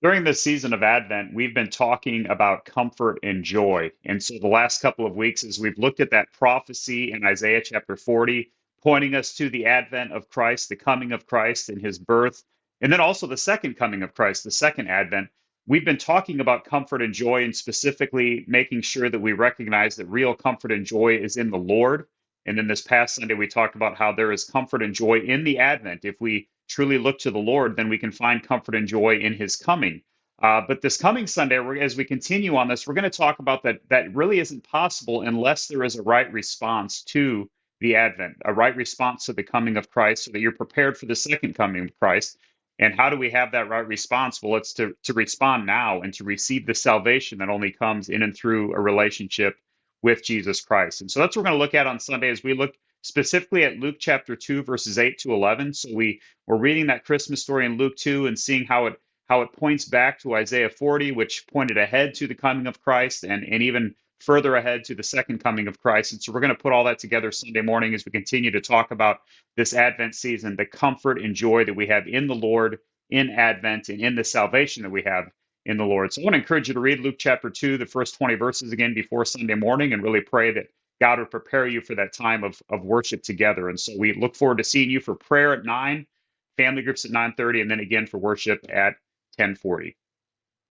During this season of Advent, we've been talking about comfort and joy. And so the last couple of weeks, as we've looked at that prophecy in Isaiah chapter 40, pointing us to the advent of Christ, the coming of Christ and his birth, and then also the second coming of Christ, the second advent, we've been talking about comfort and joy and specifically making sure that we recognize that real comfort and joy is in the Lord. And then this past Sunday, we talked about how there is comfort and joy in the advent. If we truly look to the Lord, then we can find comfort and joy in his coming. But this coming Sunday, as we continue on this, we're going to talk about that really isn't possible unless there is a right response to the Advent, a right response to the coming of Christ, so that you're prepared for the second coming of Christ. And how do we have that right response? Well, it's to respond now and to receive the salvation that only comes in and through a relationship with Jesus Christ. And so that's what we're going to look at on Sunday as we look specifically at Luke chapter 2, verses 8 to 11. So we're reading that Christmas story in Luke 2 and seeing how it points back to Isaiah 40, which pointed ahead to the coming of Christ and even further ahead to the second coming of Christ. And so we're going to put all that together Sunday morning as we continue to talk about this Advent season, the comfort and joy that we have in the Lord in Advent and in the salvation that we have in the Lord. So I want to encourage you to read Luke chapter 2, the first 20 verses again before Sunday morning, and really pray that God would prepare you for that time of worship together. And so we look forward to seeing you for prayer at 9, family groups at 9:30, and then again for worship at 10:40.